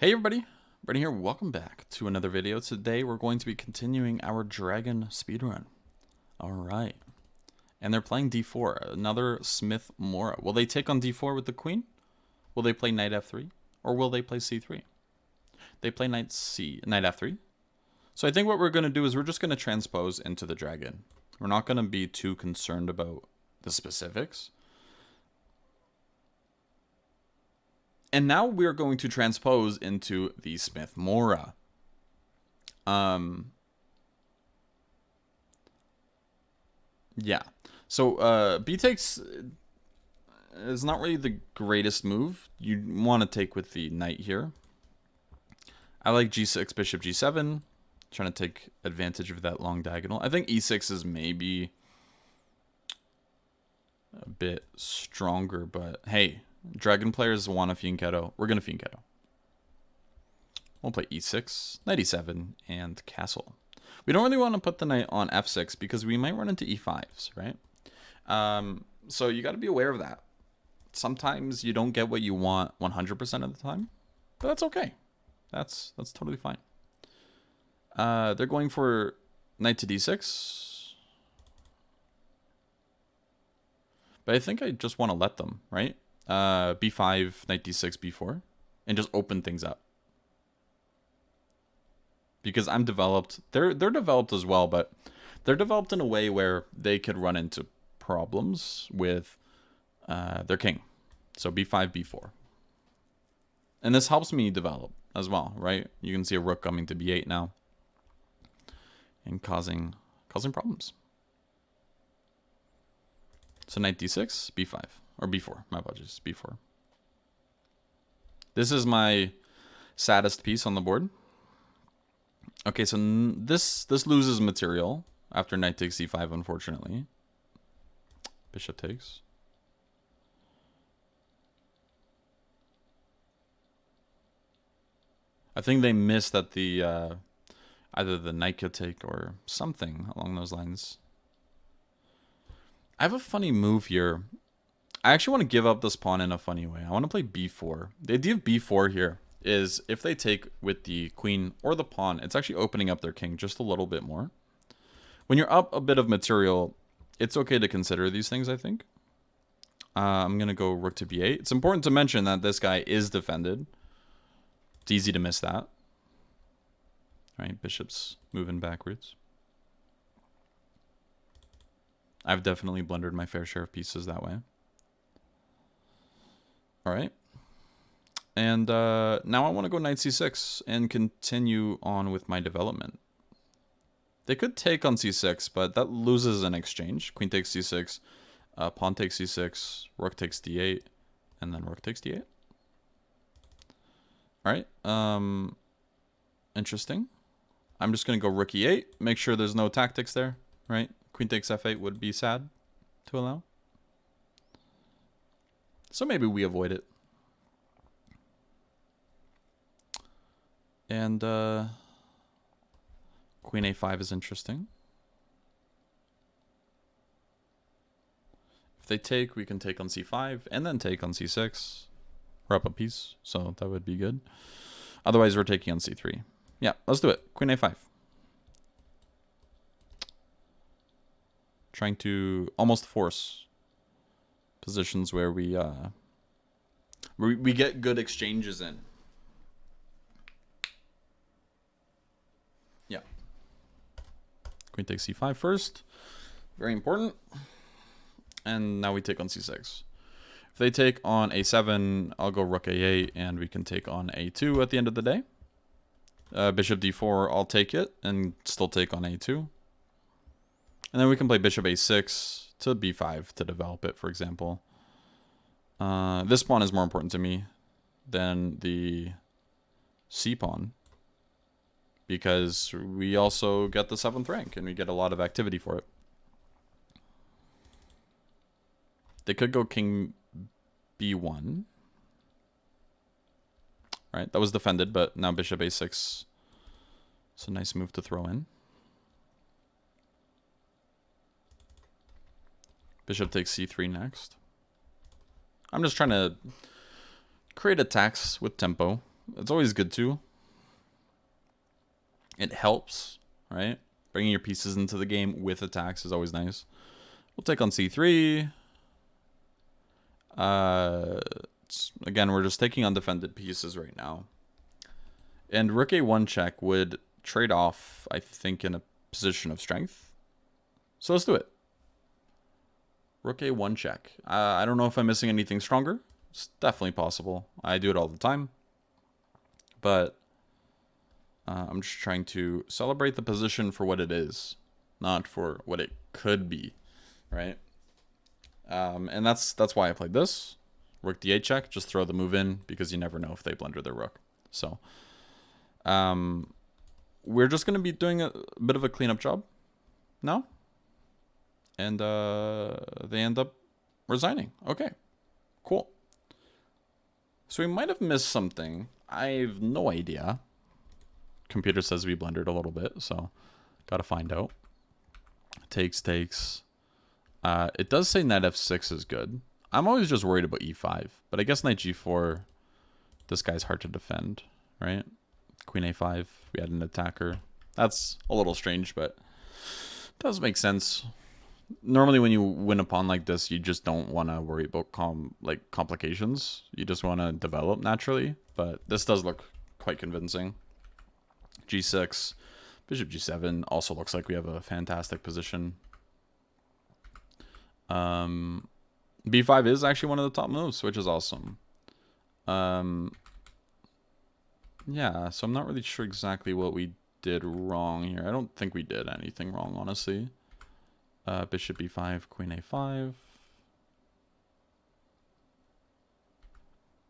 Hey everybody, Brady here, welcome back to another video. Today we're going to be continuing our dragon speedrun. Alright, and they're playing d4, another Smith Morra. Will they take on d4 with the queen? Will they play knight f3? Or will they play c3? They play knight f3. So I think what we're going to do is we're just going to transpose into the dragon. We're not going to be too concerned about the specifics. And now we're going to transpose into the Smith Morra. Yeah. So B takes is not really the greatest move. You want to take with the knight here. I like g6, bishop g7. Trying to take advantage of that long diagonal. I think e6 is maybe a bit stronger, but hey, dragon players want a fianchetto. We're going to fianchetto. We'll play e6, knight e7, and castle. We don't really want to put the knight on f6 because we might run into e5s, right? So you got to be aware of that. Sometimes you don't get what you want 100% of the time, but that's okay. That's totally fine. They're going for knight to d6. But I think I just want to let them, right? b5, knight d6, b4, and just open things up. Because I'm developed. They're developed as well, but they're developed in a way where they could run into problems with their king. So b5, b4. And this helps me develop as well, right? You can see a rook coming to b8 now. And causing problems. So knight d6, b5. Or b4, my apologies, b4. This is my saddest piece on the board. Okay, so this loses material after knight takes c5, unfortunately. Bishop takes. I think they missed that the either the knight could take or something along those lines. I have a funny move here. I actually want to give up this pawn in a funny way. I want to play b4. The idea of b4 here is if they take with the queen or the pawn, it's actually opening up their king just a little bit more. When you're up a bit of material, it's okay to consider these things, I think. I'm going to go rook to b8. It's important to mention that this guy is defended. It's easy to miss that. Right, bishop's moving backwards. I've definitely blundered my fair share of pieces that way. All right. And now I want to go knight c6 and continue on with my development. They could take on c6, but that loses an exchange. Queen takes c6, pawn takes c6, rook takes d8, and then rook takes d8. All right. Interesting. I'm just going to go rook e8. Make sure there's no tactics there, right? Queen takes f8 would be sad to allow. So maybe we avoid it. And queen a5 is interesting. If they take, we can take on c5 and then take on c6. We're up a piece, so that would be good. Otherwise, we're taking on c3. Yeah, let's do it. Queen a5. Trying to almost force positions where we get good exchanges in. Yeah. Queen takes c5 first. Very important. And now we take on c6. If they take on a7, I'll go rook a8, and we can take on a2 at the end of the day. Bishop d4, I'll take it and still take on a2. And then we can play bishop a6 to b5 to develop it, for example. This pawn is more important to me than the c pawn, because we also get the 7th rank and we get a lot of activity for it. They could go king b1. Right, that was defended, but now bishop a6. It's a nice move to throw in. Bishop takes c3 next. I'm just trying to create attacks with tempo It's always good to. It helps, right? Bringing your pieces into the game with attacks is always nice. We'll take on c3. Again, we're just taking undefended pieces right now. And rook a1 check would trade off, I think, in a position of strength. So let's do it. Rook a1 check. I don't know if I'm missing anything stronger. It's definitely possible. I do it all the time. But I'm just trying to celebrate the position for what it is, not for what it could be, right? And that's why I played this. Rook d8 check, just throw the move in because you never know if they blunder their rook. So we're just going to be doing a bit of a cleanup job now. And they end up resigning. Okay, cool. So we might have missed something. I have no idea. Computer says we blundered a little bit, so gotta find out. Takes. It does say knight f6 is good. I'm always just worried about e5, but I guess knight g4, this guy's hard to defend, right? Queen a5, we had an attacker. That's a little strange, but it does make sense. Normally when you win a pawn like this, you just don't want to worry about complications. You just want to develop naturally, but this does look quite convincing. g6, bishop g7 also looks like we have a fantastic position. b5 is actually one of the top moves, which is awesome. Yeah, so I'm not really sure exactly what we did wrong here. I don't think we did anything wrong, honestly. Bishop b5, queen a5.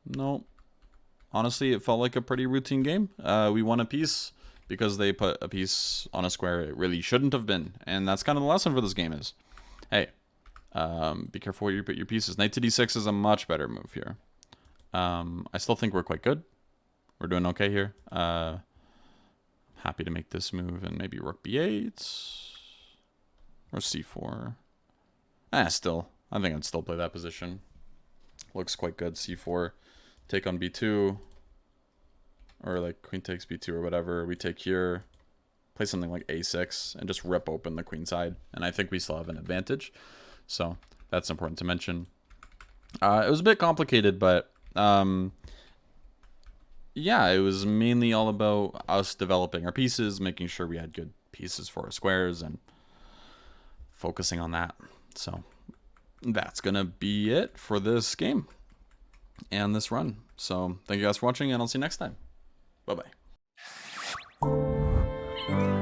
Nope. Honestly, it felt like a pretty routine game. We won a piece because they put a piece on a square it really shouldn't have been. And that's kind of the lesson for this game is, hey, be careful where you put your pieces. Knight to d6 is a much better move here. I still think we're quite good. We're doing okay here. Happy to make this move and maybe rook b8 or c4. Still, I think I'd still play that position. Looks quite good. c4, take on b2, or like queen takes b2 or whatever. We take here, play something like a6, and just rip open the queen side. And I think we still have an advantage. So that's important to mention. It was a bit complicated, but yeah, it was mainly all about us developing our pieces, making sure we had good pieces for our squares, and focusing on that. So that's gonna be it for this game and this run. So thank you guys for watching, and I'll see you next time. Bye bye.